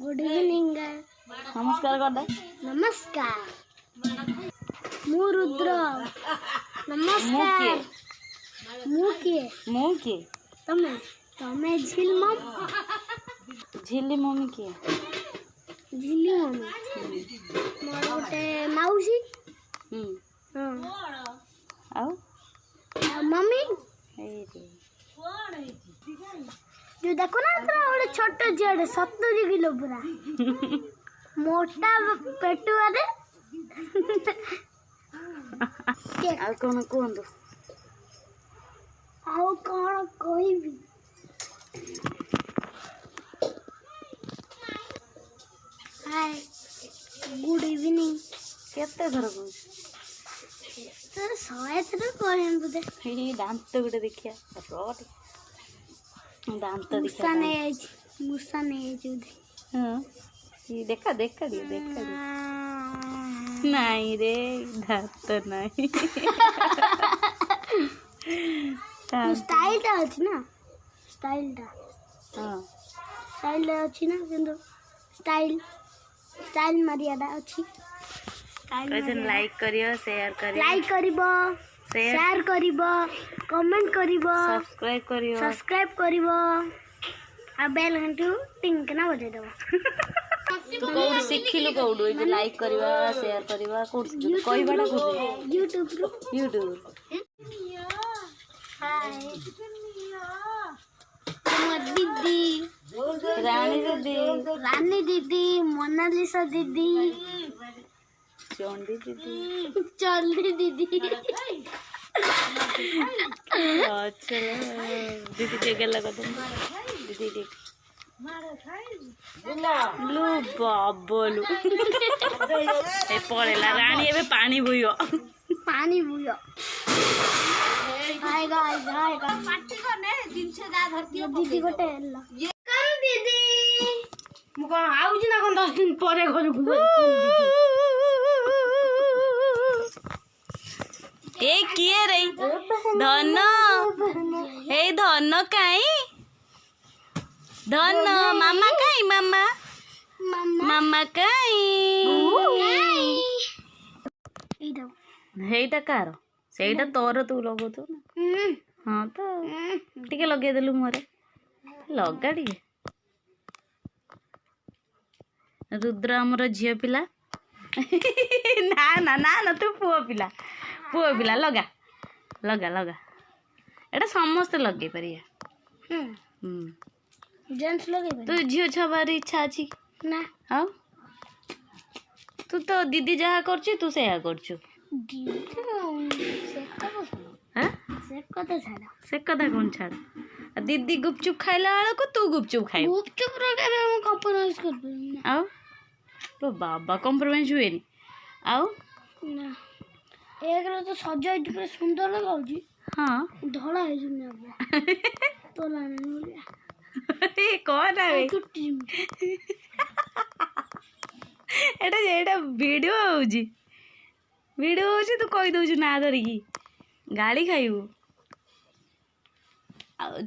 Good evening. नमस्कार कर दे। नमस्कार। मु रुद्र। नमस्कार। मु के तमे तमे झिल मम झिल्ली मम्मी किए झिली मम्मी मोर गोटे माउसी। आओ मम्मी हे रे जो देखो ना गोटे छोट झील 70 किलो पूरा मोटा पेटुआरे। आ कौन कहतु आउ कौन कहबी। Hi good evening. केते थर कहू सर 100 थर कहम बुदे। हे दांत गुटे देखिया रोट दांत मुसा नहीं बुदे। हां ये देखा देखा नहीं रे दांत नहीं स्टाइल टा अछि ना स्टाइल टा। हां स्टाइल अछि ना किंतु स्टाइल मर्यादा अछि। लाइक करियो शेयर करियो लाइक करिबो शेयर करिबो कमेंट करिबो सब्सक्राइब करिबो आ बेल घंटी टिंग के ना बजे देबो। तू कोड सिखिलु कोड जे लाइक करिवा शेयर करिवा कोड कहबाडा कोड यूट्यूब हाय दीदी रानी दीदी मोनालिसा दीदी चंडी दीदी चंडी दीदी। अच्छा दीदी के लगा दीदी देख लू बाबलू ए पड़ेला रानी एबे पानी बुइयो हाय गाइस पार्टी करने दिन से जा धरती दीदी गोटे ये कर दीदी मु कोन आउजी ना कोन 10 दिन परे घर को ए किए रे धन ए धन काई धन मामा काई मामा काई हेटा कार सेटा तोर तू लगो तू ना हां तो टिके लगे देलु मोरे लगा टिके रुद्र हमर झियो पिला ना ना ना ना तू पुओ पिला लगा लगा लगा एटा समस्त लगे परिया जेंट्स लगे तू झियो छबार इच्छा अछि ना हां तू तो दीदी जहा करछु तू सेया करछु से कदा कौन छाड़ दीदी गुपचुप खाइला वाला को तू गुपचुप खाइ गुपचुप रो के मैं कंप्रोमाइज कर दूं आओ तो बाबा कंप्रोमाइज हुए नहीं आओ ना एक रो तो सजा इतने सुंदर लगाउजी। हां धड़ा है जुने अब तो लाने ए कौन आवे एटा वीडियो होउजी तू कहि दउछु ना धरिकी गाड़ी खाइबू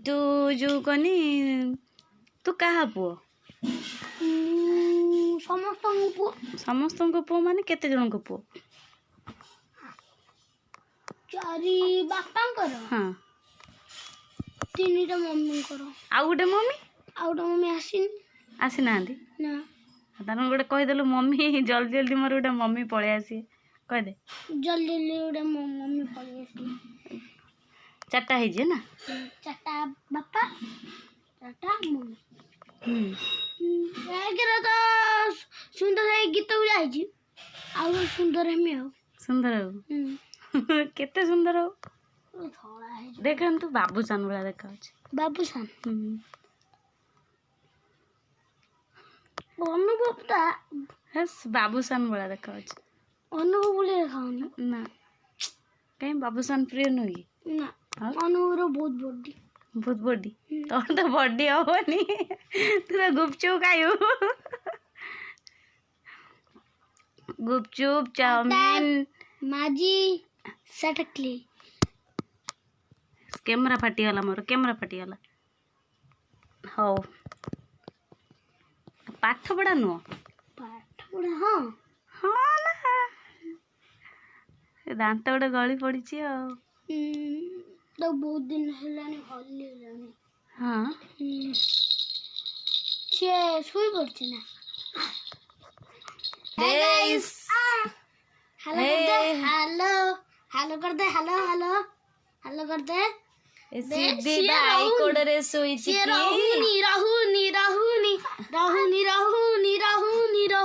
तू जो कनी तू कहा पुओ समस्त को पुओ माने केते जन को पुओ चारि बापा करो हां तीनटा मम्मी करो आ गोटे मम्मी आसी नांदी ना तान गोटे कहि देलु मम्मी जल्दी जल्दी मोर गोटे मम्मी पळे आसी कह दे जल्दी गोटे मम्मी पळे आसी चारटा है जे ना चारटा बापा चारटा मम्मी एक तो सुंदर है गीत जाई छी आ सुंदर है मैं सुंदर हो केते सुंदर हो थोड़ा है देखन तू बाबूशान वाला देखा छ बाबूशान अनुभव ता हस बाबूशान वाला देखा छ अनुभव बोले देखाओ ना कहीं बाबूशान प्रिय नहीं ना अनुभव बहुत बॉडी तोर तो बॉडी होनी तू तो गुपचुप खाइयो गुपचुप चाउमीन माजी सटकली कैमरा फाटीगला मोर कैमरा फाटीगला हो पाठ पढ़ा नुह पाठ पढ़ा हाँ हाँ ना दांत गोटे गली पड़ी तो बहुत दिन हेलानी हल्ली हाँ सी शुई पड़ी ना हेलो हेलो कर दे हेलो हेलो हेलो कर दे सीधी भाई कोडरे सोई राहुनी राहुनी राहुनी राहुनी राहुनी राहुनी